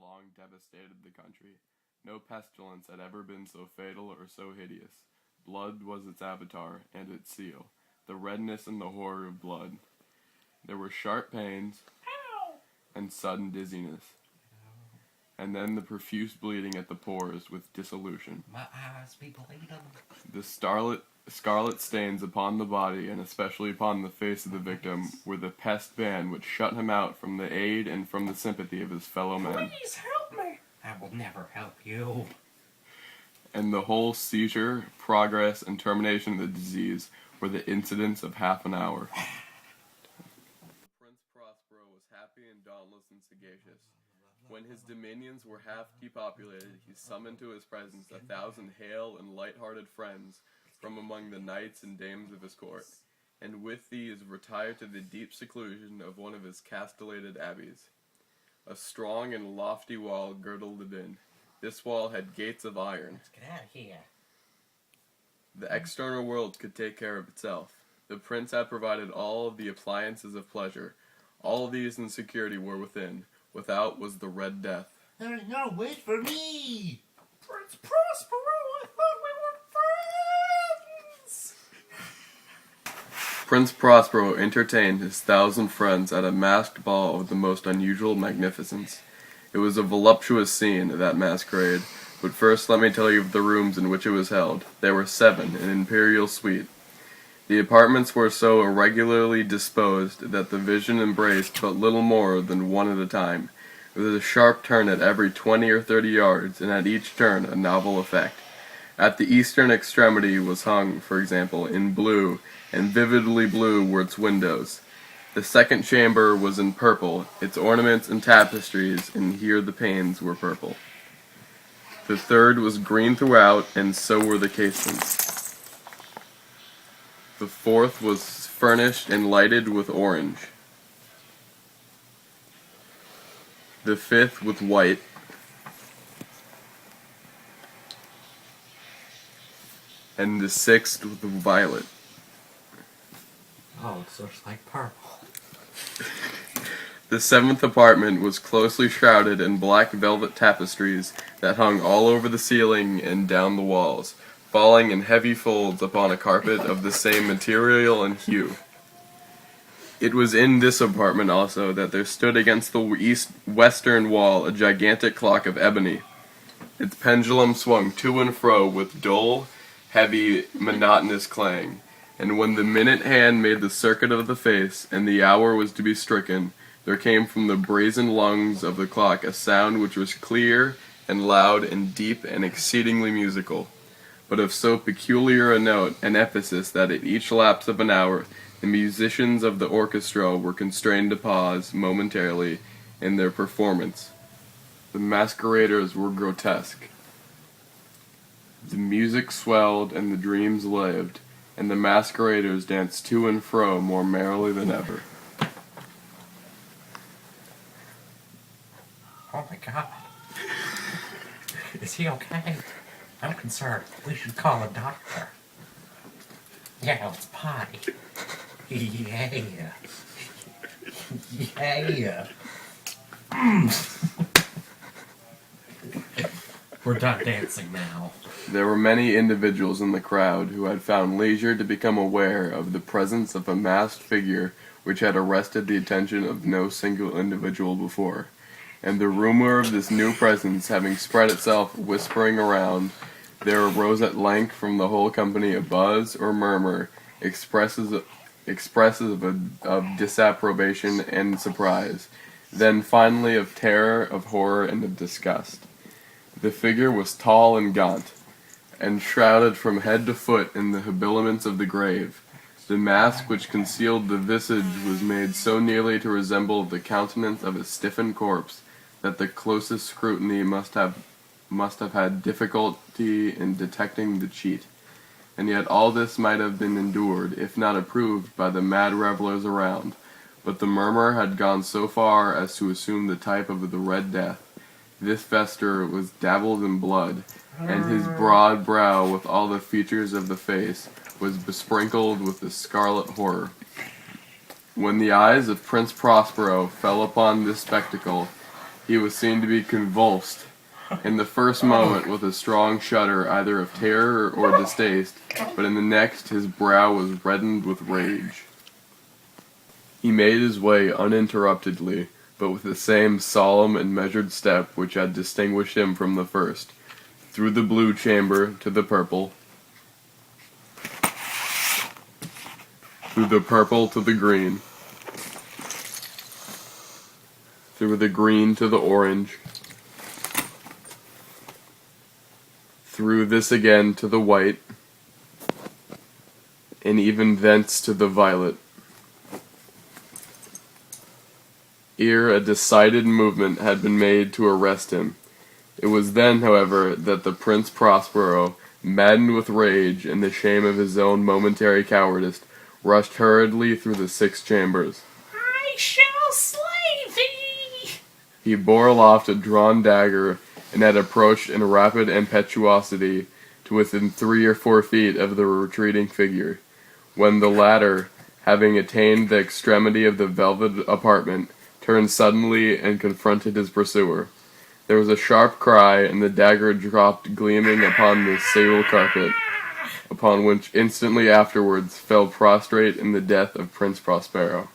long devastated the country. No pestilence had ever been so fatal or so hideous. Blood was its avatar and its seal, the redness and the horror of blood. There were sharp pains and sudden dizziness, and then the profuse bleeding at the pores with dissolution. My eyes be bleeding. The scarlet stains upon the body, and especially upon the face of the victim, were the pest ban which shut him out from the aid and from the sympathy of his fellow men. Please help me. I will never help you. And the whole seizure, progress, and termination of the disease were the incidents of half an hour. Prince Prospero was happy and dauntless and sagacious. When his dominions were half depopulated, he summoned to his presence 1,000 hale and light-hearted friends from among the knights and dames of his court, and with these retired to the deep seclusion of one of his castellated abbeys. A strong and lofty wall girdled it in. This wall had gates of iron. Let's get out of here. The external world could take care of itself. The prince had provided all of the appliances of pleasure. All of these in security were within. Without was the Red Death. No, wait for me! Prince Prospero, I thought we were friends! Prince Prospero entertained his 1,000 friends at a masked ball of the most unusual magnificence. It was a voluptuous scene, that masquerade, but first let me tell you of the rooms in which it was held. There were 7, an imperial suite. The apartments were so irregularly disposed that the vision embraced but little more than one at a time. There was a sharp turn at every 20 or 30 yards, and at each turn a novel effect. At the eastern extremity was hung, for example, in blue, and vividly blue were its windows. The second chamber was in purple, its ornaments and tapestries, and here the panes were purple. The third was green throughout, and so were the casements. The fourth was furnished and lighted with orange. The fifth with white. And the sixth with violet. Oh, so it's like purple. The 7th apartment was closely shrouded in black velvet tapestries that hung all over the ceiling and down the walls, falling in heavy folds upon a carpet of the same material and hue. It was in this apartment also that there stood against the western wall a gigantic clock of ebony. Its pendulum swung to and fro with dull, heavy, monotonous clang, and when the minute hand made the circuit of the face, and the hour was to be stricken, there came from the brazen lungs of the clock a sound which was clear and loud and deep and exceedingly musical, but of so peculiar a note and emphasis that at each lapse of an hour the musicians of the orchestra were constrained to pause momentarily in their performance. The masqueraders were grotesque. The music swelled and the dreams lived, and the masqueraders danced to and fro more merrily than ever. Oh my god. Is he okay? I'm concerned. We should call a doctor. Yeah, let's party. Yeah. Yeah. We're done dancing now. There were many individuals in the crowd who had found leisure to become aware of the presence of a masked figure which had arrested the attention of no single individual before. And the rumor of this new presence having spread itself whispering around, there arose at length from the whole company a buzz or murmur expressive of disapprobation and surprise, then finally of terror, of horror, and of disgust. The figure was tall and gaunt, and shrouded from head to foot in the habiliments of the grave. The mask which concealed the visage was made so nearly to resemble the countenance of a stiffened corpse that the closest scrutiny must have had difficulty in detecting the cheat. And yet all this might have been endured, if not approved, by the mad revelers around. But the murmur had gone so far as to assume the type of the Red Death. This vesture was dabbled in blood, and his broad brow, with all the features of the face, was besprinkled with the scarlet horror. When the eyes of Prince Prospero fell upon this spectacle, he was seen to be convulsed in the first moment with a strong shudder either of terror or distaste, but in the next his brow was reddened with rage. He made his way uninterruptedly, but with the same solemn and measured step which had distinguished him from the first, through the blue chamber to the purple, through the purple to the green, through the green to the orange, through this again to the white, and even thence to the violet, ere a decided movement had been made to arrest him. It was then, however, that the Prince Prospero, maddened with rage and the shame of his own momentary cowardice, rushed hurriedly through the 6 chambers. I shall slay thee! He bore aloft a drawn dagger, and had approached in rapid impetuosity to within 3 or 4 feet of the retreating figure, when the latter, having attained the extremity of the velvet apartment, turned suddenly and confronted his pursuer. There was a sharp cry, and the dagger dropped gleaming upon the sable carpet, upon which instantly afterwards fell prostrate in the death of Prince Prospero.